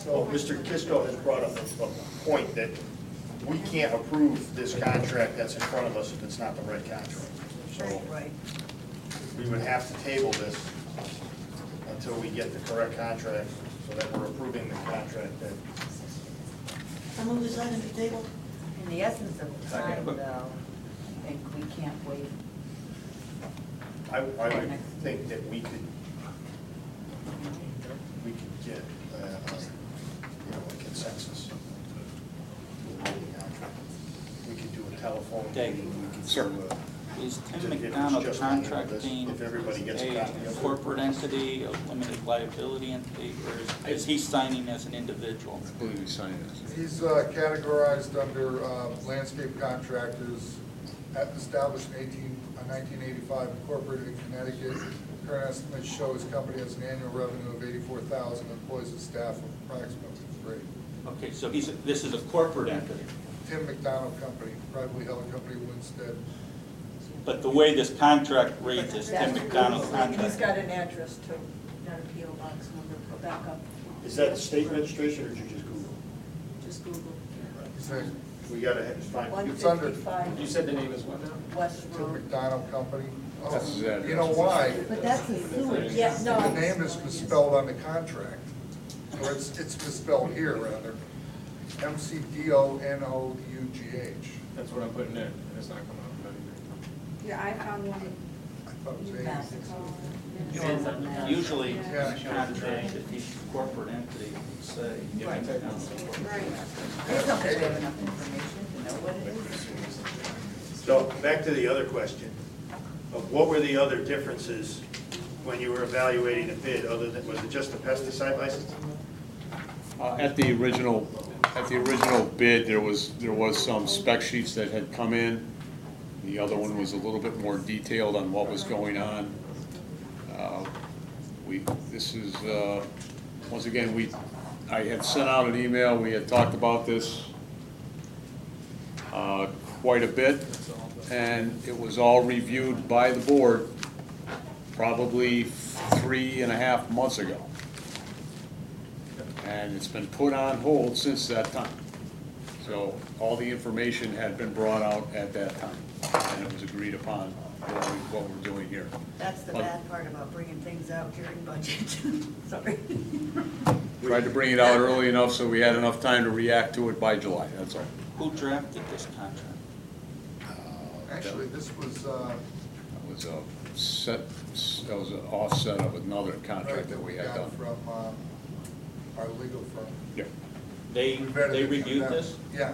So Mr. Kisco has brought up a point that we can't approve this contract that's in front of us if it's not the right contract. So Right. we would have to table this until we get the correct contract, so that we're approving the contract that. I move this item to table. In the essence of time, though, I think we can't wait. I would think that we could get, a consensus. We could do a telephone meeting. We could Sir. do Is Tim If it's McDonald just on this, contracting if everybody gets a a copy of it. corporate entity, a limited liability entity, or is he signing as an individual? I believe he's signing this. He's categorized under landscape contractors, established in 1985, incorporated in Connecticut. Current estimates show his company has an annual revenue of 84,000, employs a staff of approximately 3. Okay, so this is a corporate entity, Tim McDonald Company, privately held company, Winstead. but the way this contract reads is Tim McDonald And he's contract. got an address too, not a PO box number, for backup. Is that state registration or did you just Google? Just Google. Saying We gotta find. It's under- 155 You said the name is what now? West Tim Road. McDonald Company. Oh, That's his address. you know why? But that's a sewage. Yeah, no. The name is misspelled on the contract, or it's misspelled here, rather. McDonoughh. That's what I'm putting in, and it's not coming up. Yeah, I found one. I thought it was Mexico. Usually, Yeah. contract, if each corporate entity would say. Right. Right. I just don't think we have enough information to know what it is. So, back to the other question, of what were the other differences when you were evaluating a bid, other than, was it just the pesticide license? At the original bid, there was some spec sheets that had come in. The other one was a little bit more detailed on what was going on. Once again, I had sent out an email, we had talked about this quite a bit, and it was all reviewed by the board probably 3.5 months ago. And it's been put on hold since that time. So all the information had been brought out at that time, and it was agreed upon what we're doing here. That's the bad part about bringing things out during budget. Sorry. Tried to bring it out early enough so we had enough time to react to it by July, that's all. Who drafted this contract? Actually, this was, That was an offset of another contract that we had got done. from our legal firm. Yeah. They We vetted it from reviewed them. this? Yeah.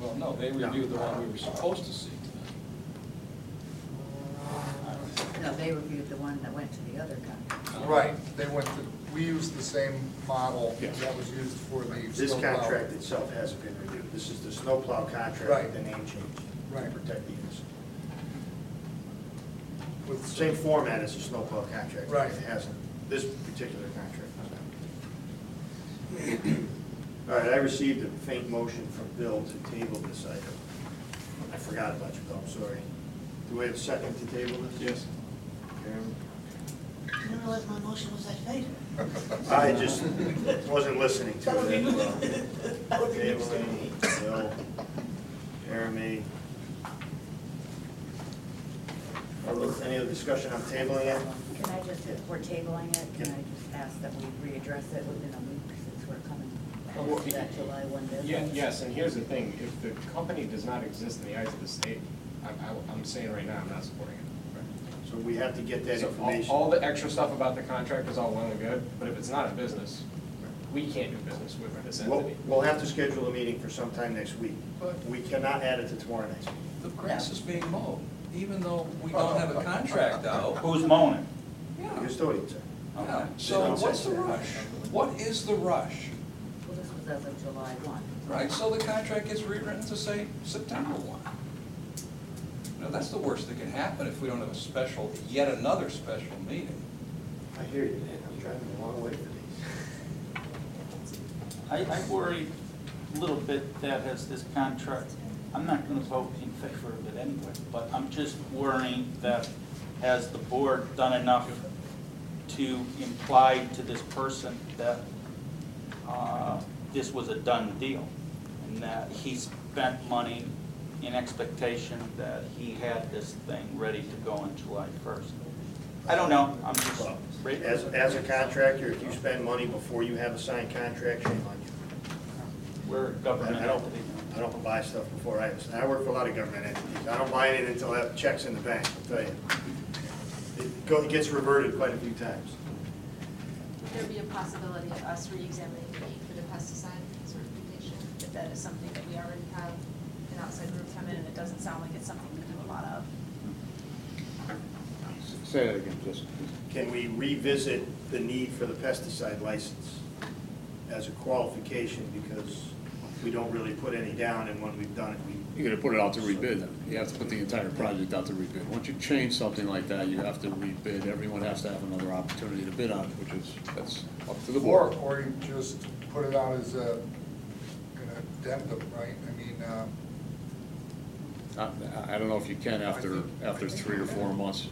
Well, no, they reviewed the one we were supposed to see. No, they reviewed the one that went to the other contract. Right, we used the same model Yes. that was used for the. This snowplow. contract itself hasn't been reviewed. This is the snowplow contract Right. with the name change to Right. protect the innocent. With Same format as a snowplow contract. Right. It hasn't, this particular contract has not. All right, I received a faint motion from Bill to table this item. I forgot about you, Bill, I'm sorry. Do we have a second to table this? Yes. Karen? I didn't realize my motion was that faint. I just wasn't listening to That would be, it. that would be Tabling, Bill, Jeremy. Any other discussion on tabling it? Can I just, if we're tabling it, can I just ask that we readdress it within a week since we're coming Well, to that July 1 deadline? Yes, and here's the thing, if the company does not exist in the eyes of the state, I'm saying right now, I'm not supporting it. So we have to get that So information. all the extra stuff about the contract is all well and good, but if it's not a business, we can't do business with this entity. We'll have to schedule a meeting for sometime next week, but we cannot add it to tomorrow night's meeting. The grass is being mowed, even though we don't have a contract out. Who's mowing it? The Yeah, custodian said. yeah. So what's the rush? What is the rush? Well, this was as of July 1. Right, so the contract gets rewritten to say September 1. Now, that's the worst that can happen if we don't have a special, yet another special meeting. I hear you, man. I'm driving a long way for these. I worry a little bit that as this contract, I'm not gonna vote in favor of it anyway, but I'm just worrying that has the board done enough to imply to this person that this was a done deal, and that he spent money in expectation that he had this thing ready to go on July 1st. I don't know, I'm just. As a contractor, if you spend money before you have a signed contract, shame on you. We're a government I don't, entity. I don't buy stuff before I work for a lot of government entities. I don't buy anything until I have checks in the bank, I'll tell you. It gets reverted quite a few times. Would there be a possibility of us re-examining the need for the pesticide certification? If that is something that we already have an outside group come in, and it doesn't sound like it's something we do a lot of. Say that again, just. Can we revisit the need for the pesticide license as a qualification, because we don't really put any down, and when we've done it, You're gonna put it out to rebid. You have to put the entire project out to rebid. Once you change something like that, you have to rebid. Everyone has to have another opportunity to bid on it, that's up to the board. Or you just put it out as an addendum, right? I mean, I don't know if you can after 3 or 4 months.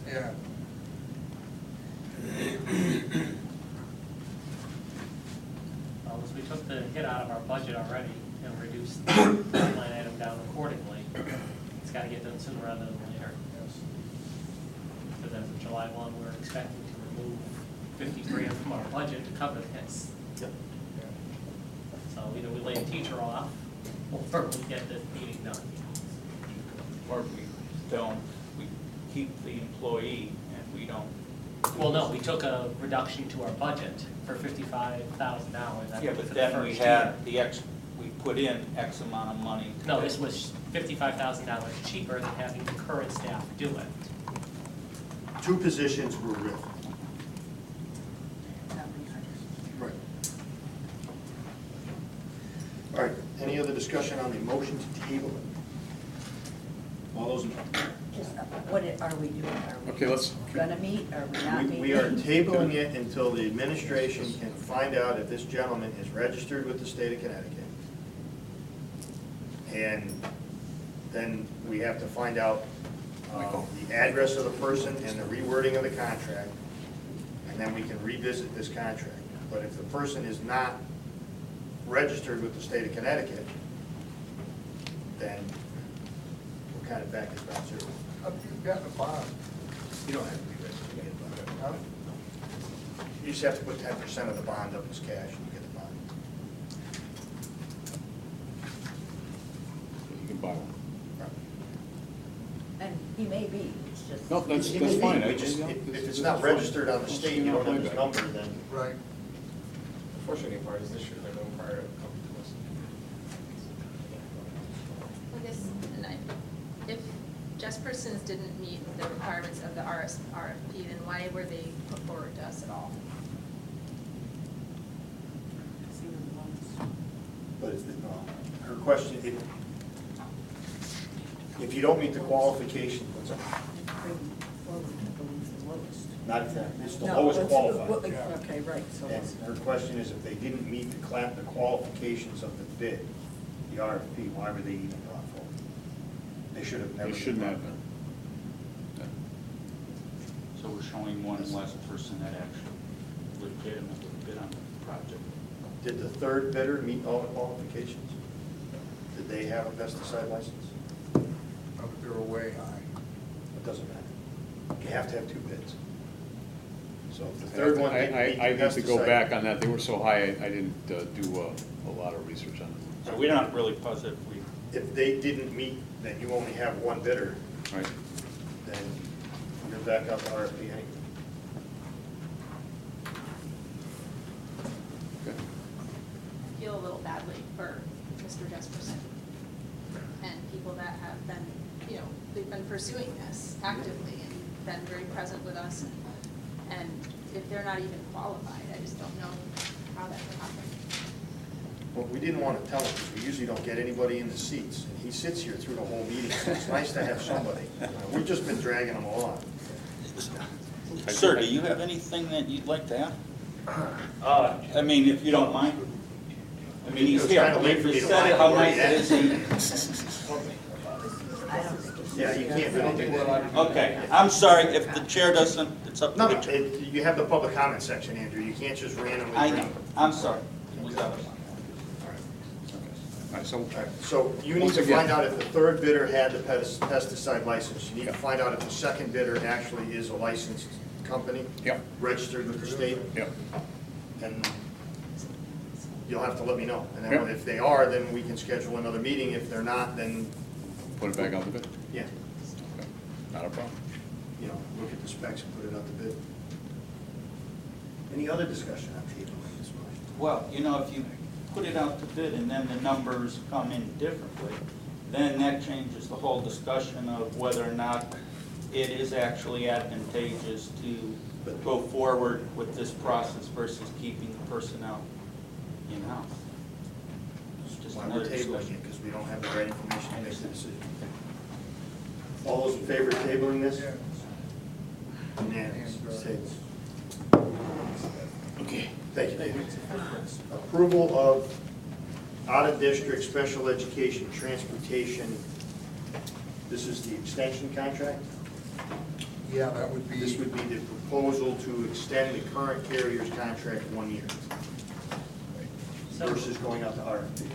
yeah. Well, as we took the hit out of our budget already and reduced the line item down accordingly, it's got to get done sooner rather than later. Yes. Because as of July 1, we're expecting to remove 50 grand from our budget to cover this. Yep. So either we lay a teacher off, or we get this meeting done. Or we don't, we keep the employee and we don't. Well, no, we took a reduction to our budget for $55,000. Yeah, but then we had the we put in X amount of money. No, this was $55,000 cheaper than having the current staff do it. 2 positions were ripped. Right. All right, any other discussion on the motion to table it? All those in favor? Just, what are we doing? Are Okay, let's. we gonna meet, or are we not meeting? We are tabling it until the administration can find out if this gentleman is registered with the state of Connecticut. And then we have to find out the address of the person and the rewording of the contract, and then we can revisit this contract. But if the person is not registered with the state of Connecticut, then we're kind of back to ground zero. You've gotten a bond. You don't have to be registered to get a bond. You just have to put 10% of the bond up as cash and you get the bond. You can buy one. And he may be, it's just. No, that's He may be, fine. we just- If it's not registered on the state, you don't have his number, then. Right. The frustrating part is this year, they're going prior to come to us. I guess, if Jesperson's didn't meet the requirements of the RFP, then why were they put forward to us at all? But it's, her question, if you don't meet the qualification, what's up? Not exactly, it's the lowest qualified. Okay, right, so. And her question is, if they didn't meet the qualifications of the bid, the RFP, why were they even brought forward? They should have never. They shouldn't have been. So we're showing one less person that actually legitimately bid on the project. Did the third bidder meet all the qualifications? Did they have a pesticide license? They were way high. It doesn't matter. You have to have 2 bids. So if the third one didn't meet the I need to go pesticide- back on that. They were so high, I didn't do a lot of research on it. So we're not really positive If they didn't meet, then you only have 1 bidder, Right. then you're back up to RFP anyway. Okay. I feel a little badly for Mr. Jesperson and people that have been, they've been pursuing this actively and been very present with us. And if they're not even qualified, I just don't know how that could happen. Well, we didn't want to tell him, because we usually don't get anybody in the seats. And he sits here through the whole meeting, so it's nice to have somebody. We've just been dragging him along. Sir, do you have anything that you'd like to add? I mean, if you don't mind. I mean, he's It was here. kinda late for me You to said it, find how where nice he it is. I don't think it's Yeah, you can't, I don't think we're allowed to do that. Okay, I'm sorry, if the chair doesn't, it's up to No, the no, chair. you have the public comment section, Andrew, you can't just randomly. I bring- know, I'm sorry. We got it. All right, so, All right, so you need Once to again- find out if the third bidder had the pesticide license. You need to find out if the second bidder actually is a licensed company, yep, registered with the state, yep, and you'll have to let me know. And then Yep. if they are, then we can schedule another meeting. If they're not, then, put it back out the bid. yeah, Okay, not a problem. you know, look at the specs and put it out to bid. Any other discussion on tabling this motion? Well, you know, if you put it out to bid and then the numbers come in differently, then that changes the whole discussion of whether or not it is actually advantageous to go forward with this process versus keeping the personnel in-house. It's just Why we're another tabling discussion. it, because we don't have the right information to make the decision. All those in favor of tabling this? Yeah. Unanimous, it's tabled. Okay, thank you, David. Approval of out-of-district special education transportation. This is the extension contract? Yeah, that would be. This would be the proposal to extend the current carrier's contract 1 year So, versus going out to RFP.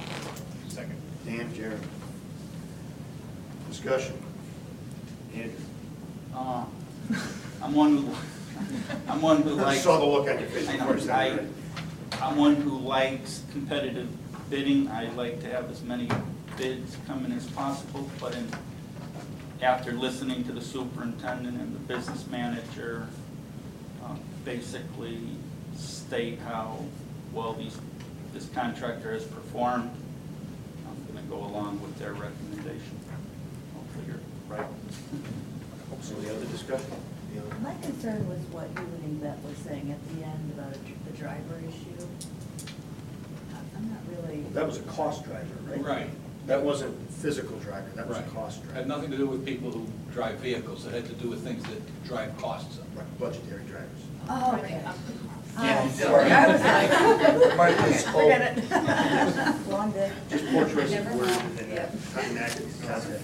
Second. Dan, Jeremy. Discussion. Andrew. I'm one who I likes. saw the look on your face I know, before you said it. I'm one who likes competitive bidding. I like to have as many bids come in as possible, but after listening to the superintendent and the business manager, basically state how well this contractor has performed, I'm gonna go along with their recommendation. Hopefully you're right. Any other discussion? Any other- My concern was what you and Yvette was saying at the end about the driver issue. I'm not really. That was a cost driver, right? Right. That wasn't physical driver, that was a Right. cost driver. Had nothing to do with people who drive vehicles, it had to do with things that drive costs up. Right, budgetary drivers. Oh, okay. Yeah, Oh, sorry. I was like. Might be Forget it. Long day. Just poor choice of Never words mind. and Yeah. cutting that concept.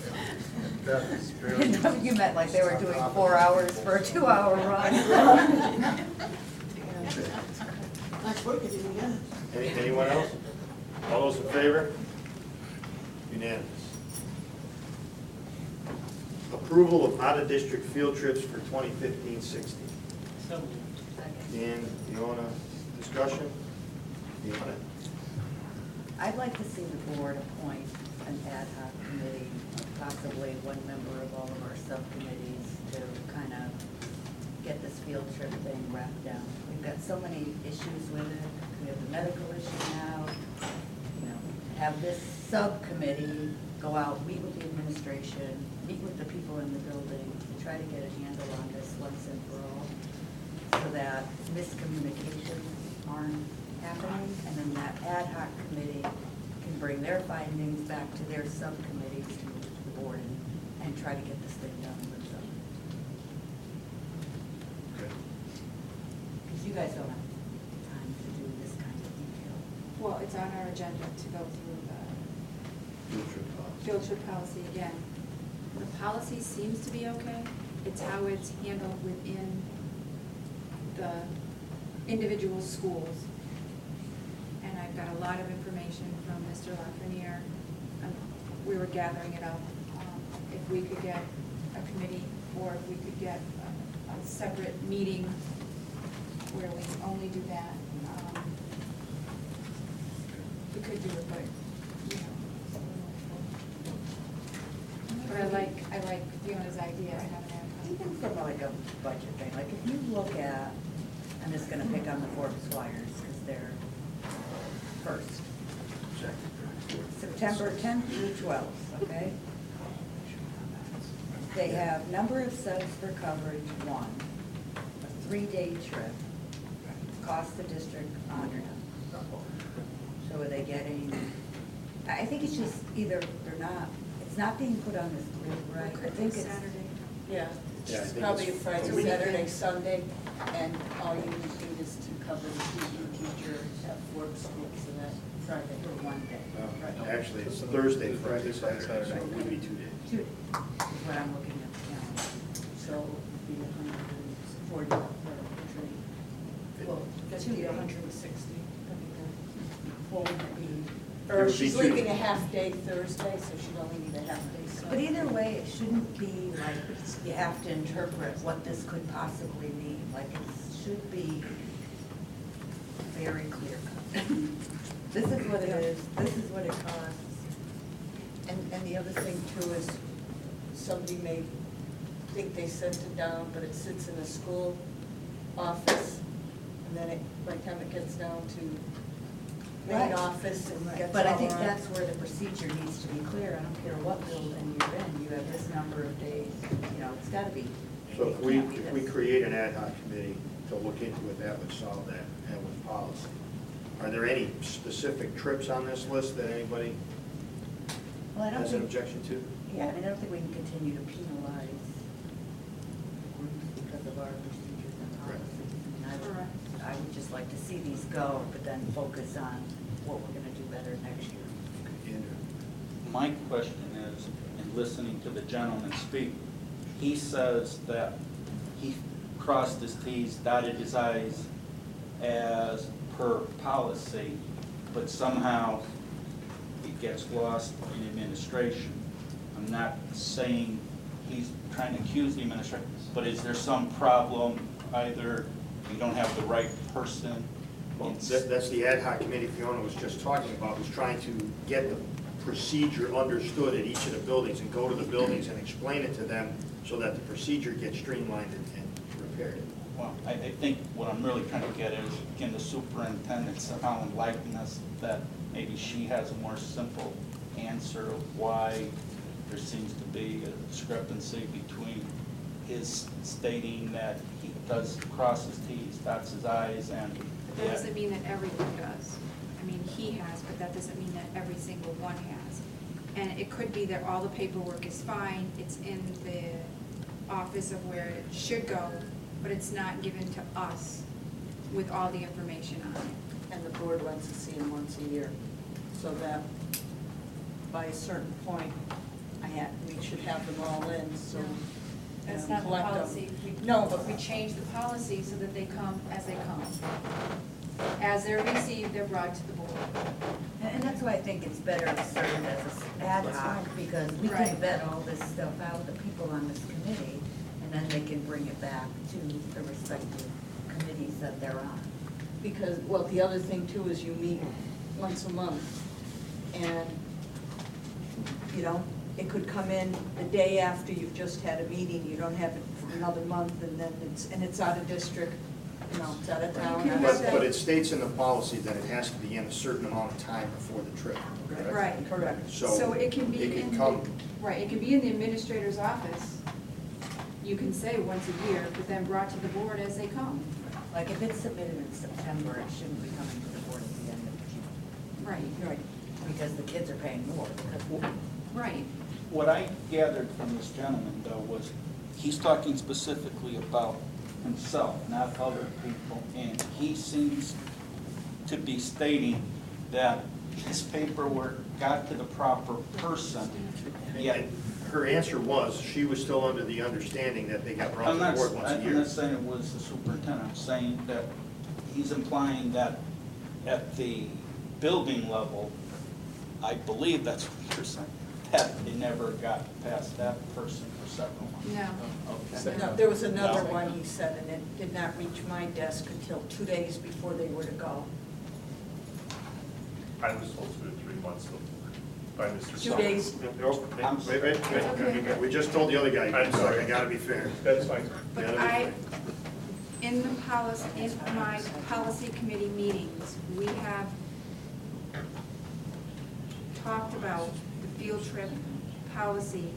That is very. You meant like they were doing 4 hours for a 2-hour run. Anyone else? All those in favor? Unanimous. Approval of out-of-district field trips for 2015-16. so Dan, you want a discussion? You want it? I'd like to see the board appoint an ad hoc committee, possibly one member of all of our subcommittees to kind of get this field trip thing wrapped down. We've got so many issues with it. We have the medical issue now. You know, have this subcommittee go out, meet with the administration, meet with the people in the building to try to get a handle on this once and for all, so that miscommunications aren't happening, and then that ad hoc committee can bring their findings back to their subcommittees to move to the board and try to get this thing done with them. Okay. Because you guys don't have time to do this kind of detail. Well, it's on our agenda to go through the Field trip policy. field trip policy again. The policy seems to be okay. It's how it's handled within the individual schools. And I've got a lot of information from Mr. Lafreniere. We were gathering it up. If we could get a committee, or if we could get a separate meeting where we only do that, we could do it, but, you know. But I like Fiona's idea of having that. Even from like a budget thing, like if you look at, I'm just gonna pick on the Forbes Flyers, because they're first. September 10th through 12th, okay? They have number of subs for coverage, 1, a 3-day trip, cost the district $100. So are they getting, I think it's just either they're not, it's not being put on this grid right. I think it's Saturday. Yeah, Yeah, I it's think probably it's Friday, a weekend. Saturday, Sunday, and all you need is to cover the PE teachers. year at Ford School, so that, sorry, that For one day. Actually, it's Thursday, Friday, Saturday, so it would be 2 days. 2 days is what I'm looking at the calendar. so it would be 140 for retreat. Well, 50 to 160. What would it be? It Or would be she's 2 leaving a days. half-day Thursday, so she'd only need a half-day Sunday. But either way, it shouldn't be like, you have to interpret what this could possibly mean. Like, it should be very clear cut. This is what it is, this is what it costs. And the other thing too is, somebody may think they sent it down, but it sits in a school office, and then it, by the time it gets down to main Right. office and gets But I all think around. that's where the procedure needs to be clear. I don't care what building you're in, you have this number of days, you know, it's gotta be. So it if we, can't be if we this. create an ad hoc committee to look into it, that would solve that, and with policy. Are there any specific trips on this list that anybody Well, I don't has an think, objection to? yeah, I mean, I don't think we can continue to penalize groups because of our procedures and policies. I mean, Correct. I would just like to see these go, but then focus on what we're gonna do better next year. Andrew? My question is, in listening to the gentleman speak, he says that he crossed his Ts, dotted his Is as per policy, but somehow it gets lost in administration. I'm not saying he's trying to accuse the administration, but is there some problem, either you don't have the right person? Well, It's- that's the ad hoc committee Fiona was just talking about, was trying to get the procedure understood at each of the buildings and go to the buildings and explain it to them so that the procedure gets streamlined and repaired. Well, I think what I'm really trying to get is, can the superintendent somehow enlighten us that maybe she has a more simple answer of why there seems to be a discrepancy between his stating that he does cross his Ts, dots his Is, and That doesn't mean that everyone does. I mean, he has, but that doesn't mean that every single one has. And it could be that all the paperwork is fine, it's in the office of where it should go, but it's not given to us with all the information on it. And the board wants to see him once a year, so that by a certain point, we should have them all in, so. That's and not the collect them. policy. No, but We changed the policy so that they come as they come. As they're received, they're brought to the board. And that's why I think it's better to serve as an ad hoc, because we can Right. vet all this stuff out, the people on this committee, and then they can bring it back to the respective committees that they're on. because, well, the other thing too is you meet once a month, and, you know, it could come in the day after you've just had a meeting, you don't have it for another month, and then it's out of district, you know, it's out of town. You can But, but it states in the policy that it has to be in a certain amount of time before the trip. correct? Right. Correct. So it can be It in, can come, right, it can be in the administrator's office. You can say once a year, but then brought to the board as they come. Like, if it's submitted in September, it shouldn't be coming to the board at the end of June, Right. Right. because the kids are paying more, because Right. what I gathered from this gentleman, though, was he's talking specifically about himself, not other people, and he seems to be stating that his paperwork got to the proper person, yet. and her answer was, she was still under the understanding that they got brought to I'm the not, board once a I'm year. not saying it was the superintendent, I'm saying that he's implying that at the building level, I believe that's what you're saying, that they never got past that person for several months. No. Okay. No, there was another No. one, he said, and it did not reach my desk until 2 days before they were to go. I was supposed to do 3 months by Mr. 2 days. Wait, we just told the other guy, I'm sorry. I gotta be fair. That's fine. But Yeah, I, in the policy, in my policy committee meetings, we have talked about the field trip policy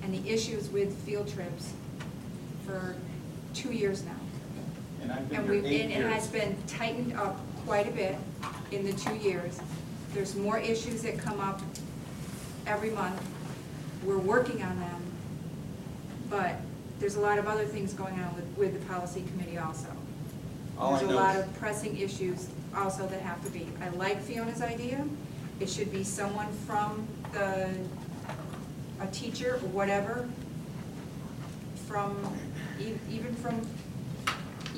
and the issues with field trips for 2 years now. And I've been And here we, 8 and years. it has been tightened up quite a bit in the 2 years. There's more issues that come up every month. We're working on them, but there's a lot of other things going on with the policy committee also. All I There's a know lot is- of pressing issues also that have to be. I like Fiona's idea. It should be someone from a teacher or whatever, even from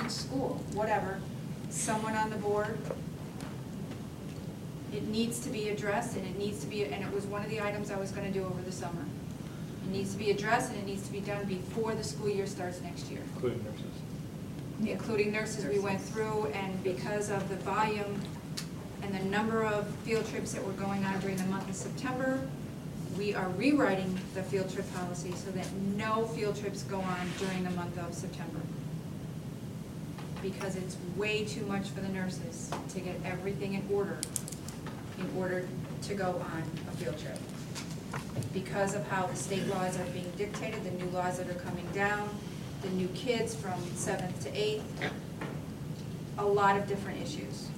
each school, whatever, someone on the board. It needs to be addressed, and it was one of the items I was gonna do over the summer. It needs to be addressed, and it needs to be done before the school year starts next year. Including nurses. Including nurses, we went through, and because of the volume and the number of field trips that were going on during the month of September, we are rewriting the field trip policy so that no field trips go on during the month of September. Because it's way too much for the nurses to get everything in order to go on a field trip. Because of how the state laws are being dictated, the new laws that are coming down, the new kids from 7th to 8th, a lot of different issues.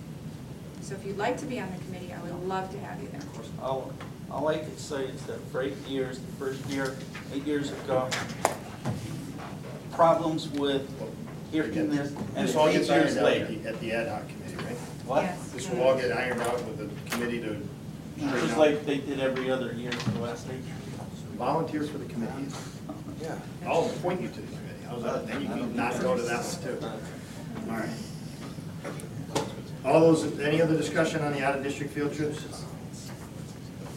So if you'd like to be on the committee, I would love to have you there. All I could say is that for 8 years, the first year, 8 years ago, problems with hearing this, and This all 8 gets years ironed out later. at the ad hoc committee, right? What? Yes. This will all get ironed out with the committee to straighten Just out. like they did every other year for the last 8 years. Volunteer for the committee. Yeah. I'll appoint you to the committee. How's that? Then you can not go to that one too. All right. All those, any other discussion on the out-of-district field trips?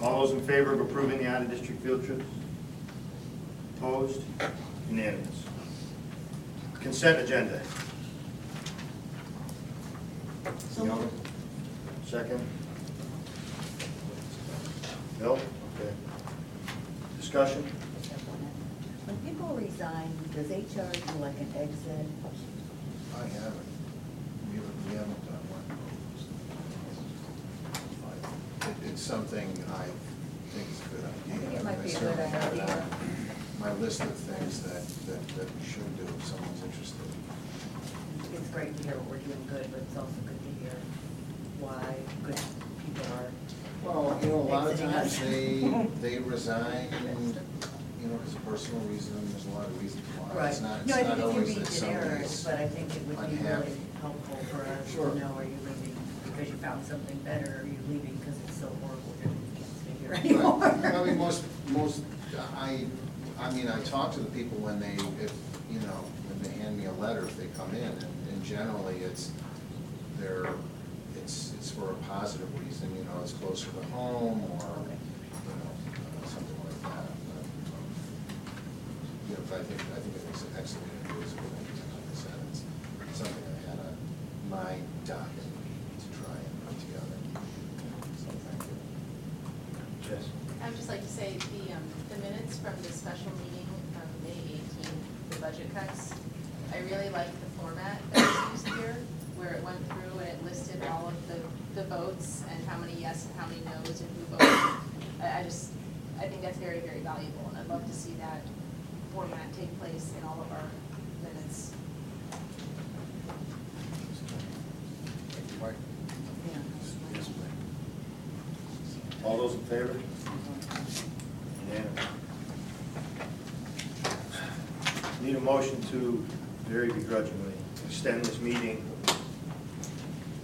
All those in favor of approving the out-of-district field trips? Opposed? Unanimous. Consent agenda. Fiona? Second? Bill? Okay. Discussion? When people resign, does HR do like an exit? I haven't. We haven't done one. It's something I think is a good idea. I think it might be a good certainly have it idea. on my list of things that we should do if someone's interested. It's great to hear what we're doing good, but it's also good to hear why good people are. Well, you know, a lot of exiting times us. they resign, you know, because of personal reason, there's a lot of reasons why. Right. It's not, No, I it's not think always it that can be generic, somebody's but I think it would be unhappy. really helpful for us Sure. to know, are you leaving because you found something better, or are you leaving because it's so horrible here that you can't stay here anymore? Right. I mean, I mean, I talk to the people when they, if, you know, when they hand me a letter, if they come in, and generally it's for a positive reason, you know, it's closer to home, or, you know, something like that. But, you know, I think it makes an excellent news, but like I said, it's something I had on my docket to try and put together. So, thank you. Yes. I would just like to say, the minutes from the special meeting from May 18th, the budget cuts, I really like the format that was used here, where it went through and it listed all of the votes and how many yes and how many no's and who voted. I think that's very, very valuable, and I'd love to see that format take place in all of our minutes. Thank you, Mike. Yeah. Yes, ma'am. All those in favor? Unanimous. Need a motion to, very begrudgingly, extend this meeting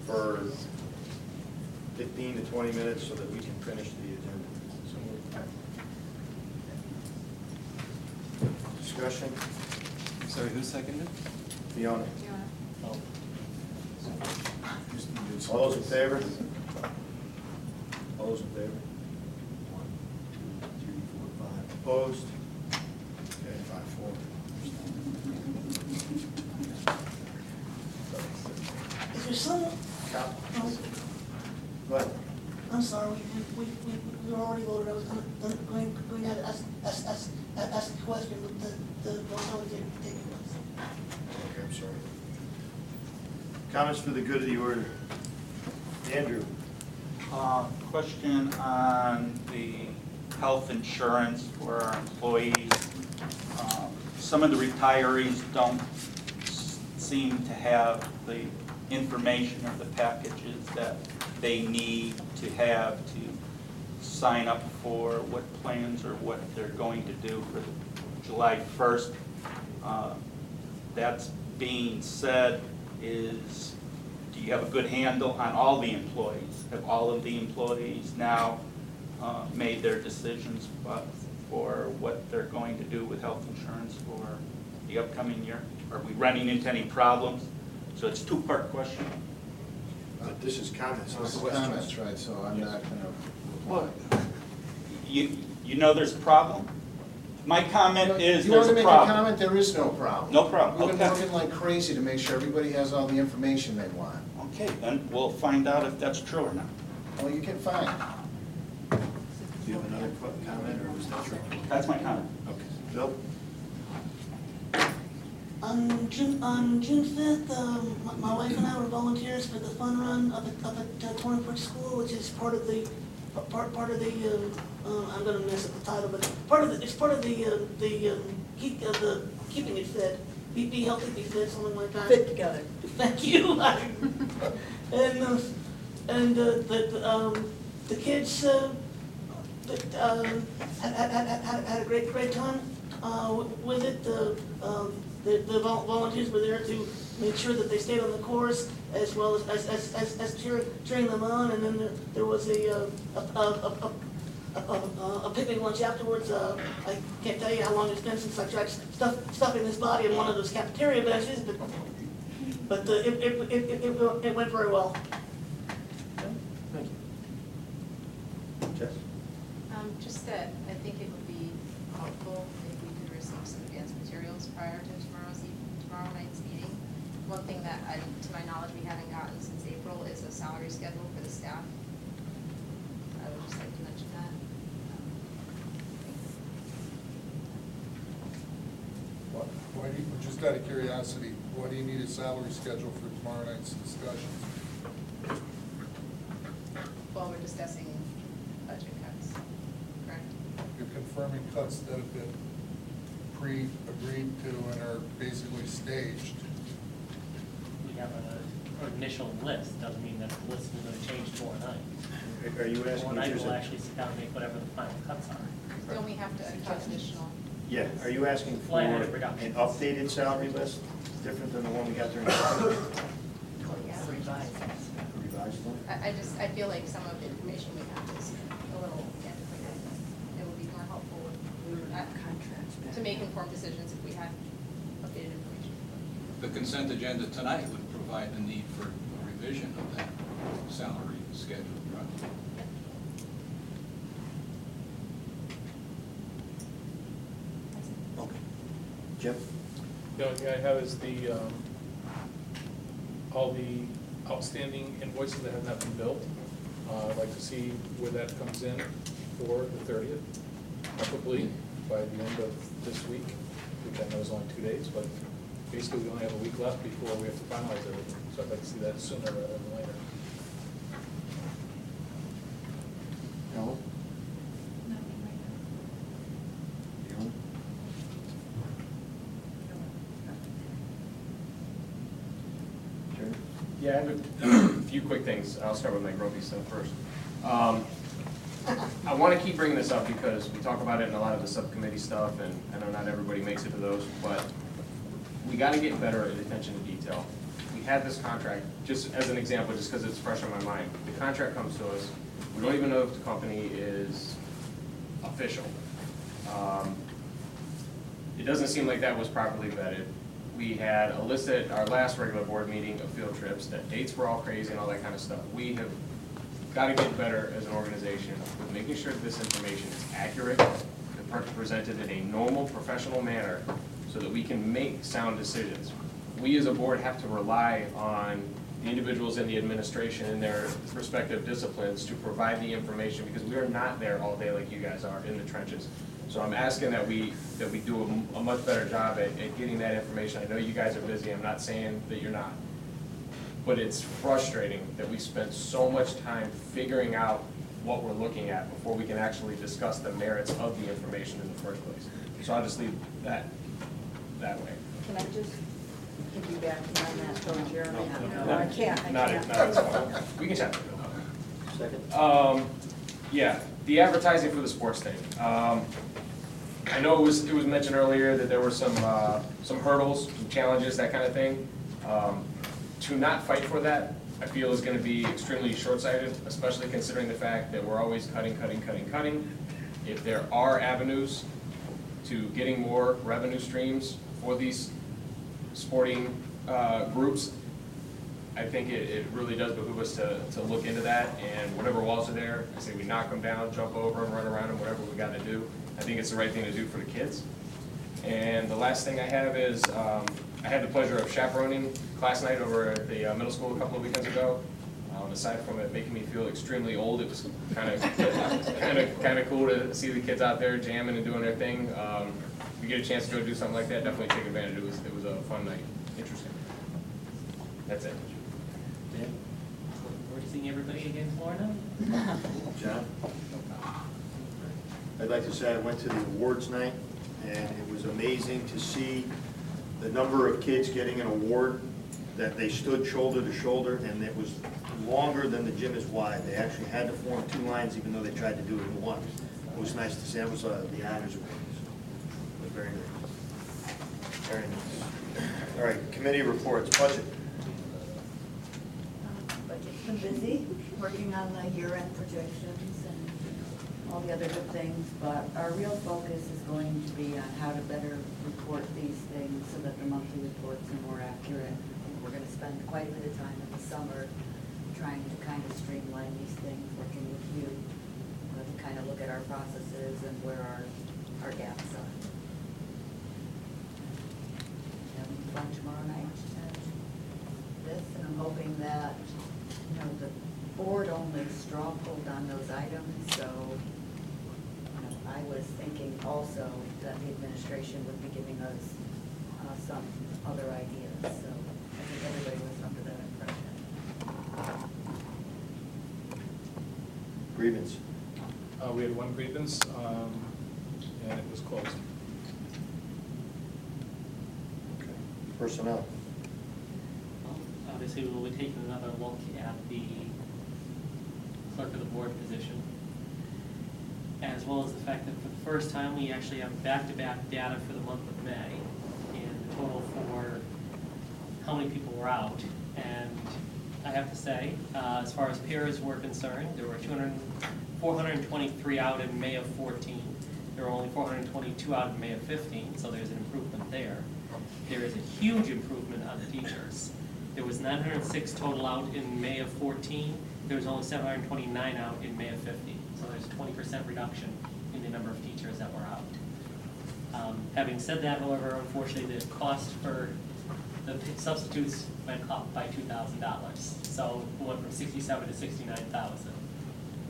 for 15 to 20 minutes so that we can finish the agenda. Discussion? Sorry, who seconded? Fiona? Yeah. All those in favor? All those in favor? 1, 2, 3, 4, 5. Opposed? Okay, 5-4. Is there some, Count. Go ahead. I'm sorry, we already voted, I was going to ask the question, but the vote already taken place. Okay, I'm sorry. Comments for the good of the order? Andrew? Question on the health insurance for our employees. Some of the retirees don't seem to have the information or the packages that they need to have to sign up for what plans or what they're going to do for July 1st. That's being said, is, do you have a good handle on all the employees? Have all of the employees now made their decisions for what they're going to do with health insurance for the upcoming year? Are we running into any problems? So it's a two-part question. This is comments, not This is questions. comments, right, so I'm not gonna reply. You know there's a problem? My comment is You there's want to a make a problem. comment, there is no problem. No problem, We've been okay. working like crazy to make sure everybody has all the information they want. Okay, then we'll find out if that's true or not. Well, you can find. Do you have another comment, or was that true? That's my comment. Okay. Bill? On June 5th, my wife and I were volunteers for the fun run up at Torrey Brook School, which is part of the, I'm gonna mess up the title, but it's part of the Keeping It Fit, Be Healthy, Be Fit, something like that. Fit together. Thank you. And the kids had a great time with it. The volunteers were there to make sure that they stayed on the course as well as cheering them on. And then there was a picnic lunch afterwards. I can't tell you how long it's been since I tried stuffing this body in one of those cafeteria benches, but it went very well. Thank you. Jess? Just that I think it would be helpful if we could receive some advanced materials prior to tomorrow night's meeting. One thing that, to my knowledge, we haven't gotten since April is a salary schedule for the staff. I would just like to mention that. Why do you, just out of curiosity, why do you need a salary schedule for tomorrow night's discussion? Well, we're discussing budget cuts, correct? You're confirming cuts that have been pre-agreed to and are basically staged. We have an initial list, doesn't mean that the list is gonna change tomorrow night. Are you asking? Tomorrow night if we'll there's a- actually sit down and make whatever the final cuts are. Don't we have to cut additional? Yeah, are you asking for Line an item reduction. updated salary list, different than the one we got during the budget? Revised one? I feel like some of the information we have is a little antiquated. It would be more helpful to make informed decisions if we had updated information. The consent agenda tonight would provide the need for a revision of that salary schedule. Right? Okay. Jim? The only thing I have is all the outstanding invoices that have not been billed. I'd like to see where that comes in for the 30th, preferably by the end of this week, which I know is only 2 days, but basically we only have a week left before we have to finalize everything. So I'd like to see that sooner rather than later. Ellen? Nothing right now. Ellen? Jerry? Yeah, I have a few quick things. I'll start with my grumpy stuff first. I want to keep bringing this up because we talk about it in a lot of the subcommittee stuff, and I know not everybody makes it to those, but we got to get better at attention to detail. We had this contract, just as an example, just because it's fresh on my mind. The contract comes to us. We don't even know if the company is official. It doesn't seem like that was properly vetted. We had a list at our last regular board meeting of field trips, that dates were all crazy and all that kind of stuff. We have got to get better as an organization with making sure that this information is accurate, presented in a normal, professional manner, so that we can make sound decisions. We as a board have to rely on the individuals in the administration and their respective disciplines to provide the information, because we are not there all day like you guys are in the trenches. So I'm asking that we do a much better job at getting that information. I know you guys are busy, I'm not saying that you're not. But it's frustrating that we spend so much time figuring out what we're looking at before we can actually discuss the merits of the information in the first place. So I'll just leave that way. Can I just piggyback on that, though, Jeremy? No, No, I can't. Not as well. We can chat. Second? Yeah, the advertising for the sports thing. I know it was mentioned earlier that there were some hurdles, some challenges, that kind of thing. to not fight for that, I feel is gonna be extremely short-sighted, especially considering the fact that we're always cutting. If there are avenues to getting more revenue streams for these sporting groups, I think it really does behoove us to look into that, and whatever walls are there, I say we knock them down, jump over them, run around them, whatever we gotta do. I think it's the right thing to do for the kids. And the last thing I have is, I had the pleasure of chaperoning class night over at the middle school a couple of weekends ago. Aside from it making me feel extremely old, it was kind of cool to see the kids out there jamming and doing their thing. If you get a chance to go do something like that, definitely take advantage. It was a fun night, interesting. That's it. Ben, we're seeing everybody again tomorrow night? John? I'd like to say I went to the awards night, and it was amazing to see the number of kids getting an award, that they stood shoulder to shoulder, and it was longer than the gym is wide. They actually had to form two lines, even though they tried to do it in one. It was nice to see. That was the honors awards. It was very nice. Very nice. All right, committee reports. Budget. Budget's been busy, working on the year-end projections and all the other good things, but our real focus is going to be on how to better report these things so that the monthly reports are more accurate. We're going to spend quite a bit of time in the summer trying to kind of streamline these things, working with you, to kind of look at our processes and where our gaps are. Having fun tomorrow night and this, and I'm hoping that, you know, the board only straw pulled on those items, so I was thinking also that the administration would be giving us some other ideas, so I think everybody was under that impression. Grievance. We had one grievance, and it was closed. Okay. Personnel. Well, obviously, we'll be taking another look at the clerk of the board position, as well as the fact that for the first time, we actually have back-to-back data for the month of May, and the total for how many people were out. And I have to say, as far as peers were concerned, there were 423 out in May of 14. There were only 422 out in May of 15, so there's an improvement there. There is a huge improvement on the teachers. There was 906 total out in May of 14. There was only 729 out in May of 15. So there's a 20% reduction in the number of teachers that were out. Having said that, however, unfortunately, the cost for the substitutes went up by $2,000. So it went from $67,000 to $69,000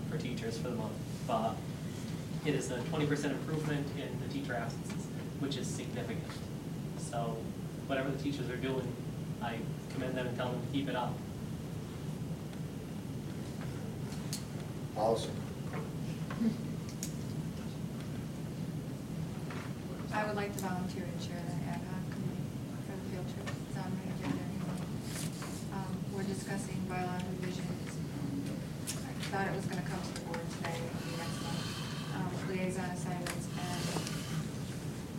for teachers for the month. It is a 20% improvement in the teacher absences, which is significant. So whatever the teachers are doing, I commend them and tell them to keep it up. Policy. I would like to volunteer to chair that ad hoc committee for the field trip. It's on my agenda anyway. We're discussing bylaw revisions. I thought it was gonna come to the board today, or next month. Liaison assignments and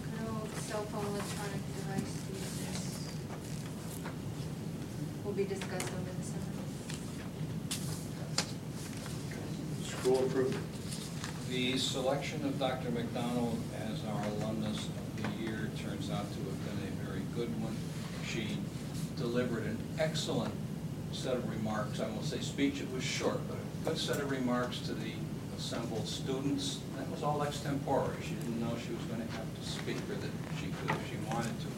good old cell phone electronic device uses will be discussed over the summer. School improvement. The selection of Dr. McDonald as our alumnus of the year turns out to have been a very good one. She delivered an excellent set of remarks. I won't say speech, it was short, but a good set of remarks to the assembled students. That was all extempore. She didn't know she was going to have to speak, or that she could if she wanted to.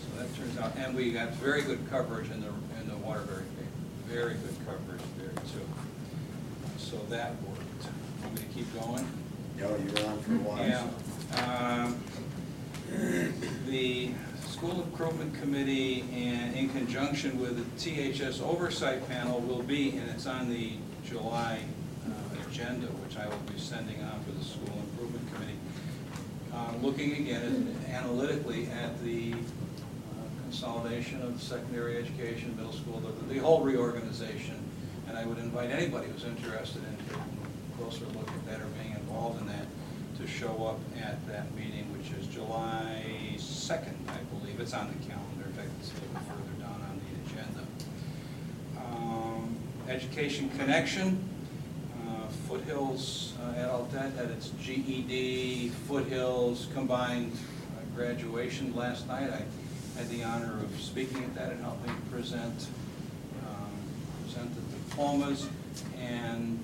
So that turns out, and we got very good coverage in the Waterbury paper. Very good coverage there too. So that worked. Want me to keep going? No, you were on for a while. Yeah. The School Improvement Committee, and in conjunction with the THS Oversight Panel, will be, and it's on the July agenda, which I will be sending on for the School Improvement Committee, looking again analytically at the consolidation of secondary education, middle school, the whole reorganization. And I would invite anybody who's interested in taking a closer look at that or being involved in that to show up at that meeting, which is July 2nd, I believe. It's on the calendar. In fact, it's a little further down on the agenda. Education Connection, Foothills Adult Ed at its GED Foothills combined graduation last night. I had the honor of speaking at that and helping present the diplomas, and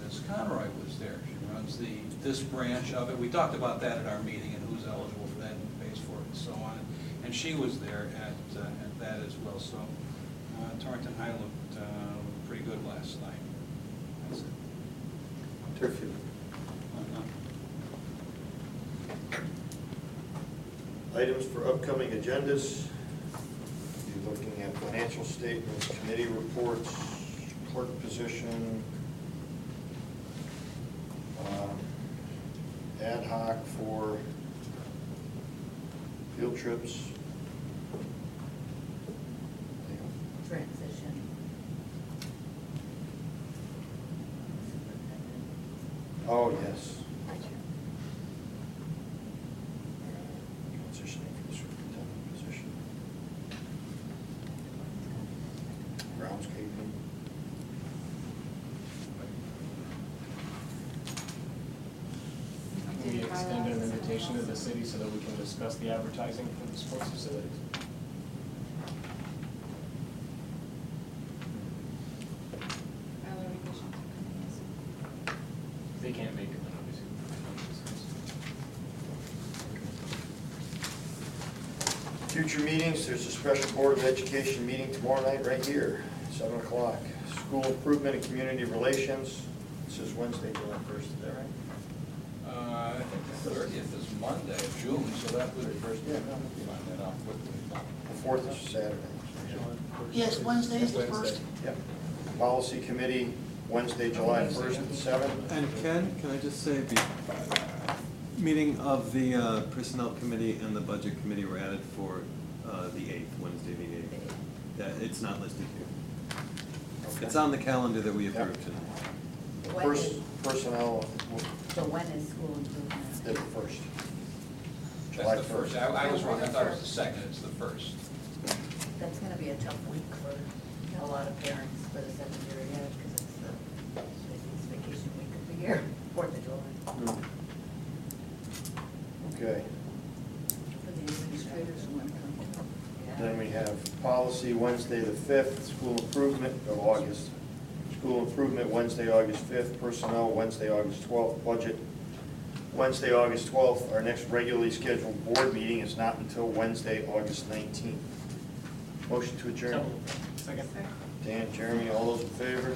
Ms. Conroy was there. She runs this branch of it. We talked about that at our meeting and who's eligible for that and who pays for it and so on. And she was there at that as well. So Torrington High looked pretty good last night. That's it. Terrific. Items for upcoming agendas. Be looking at financial statements, committee reports, clerk position, ad hoc for field trips. Transition. Oh, yes. Transitioning from the superintendent position. Groundskeeping. Can we extend an invitation to the city so that we can discuss the advertising for the sports facilities? They can't make it, then obviously. Future meetings, there's a special Board of Education meeting tomorrow night right here, 7 o'clock. School improvement and community relations, this is Wednesday, July 1st, is that right? I think the 30th is Monday of June, so that would be first. Yeah, no, we'll line that up quickly. The 4th is Saturday. Yes, Wednesday is the first. Yep. Policy Committee, Wednesday, July 1st at 7. And Ken, can I just say, the meeting of the Personnel Committee and the Budget Committee were added for the 8th, Wednesday the 8th. That, it's not listed here. It's on the calendar that we approved tonight. Personnel, So when is school improvement? the 1st. That's the first. I was wrong. I thought it was the second. It's the first. That's gonna be a tough week for a lot of parents for the secondary ed, because it's the busiest vacation week of the year, 4th of July. Okay. For the administrators who want to come. Then we have policy Wednesday the 5th, school improvement of August. School improvement Wednesday, August 5th, personnel Wednesday, August 12th, budget Wednesday, August 12th. Our next regularly scheduled board meeting is not until Wednesday, August 19th. Motion to adjourn. Second. Dan, Jeremy, all those in favor?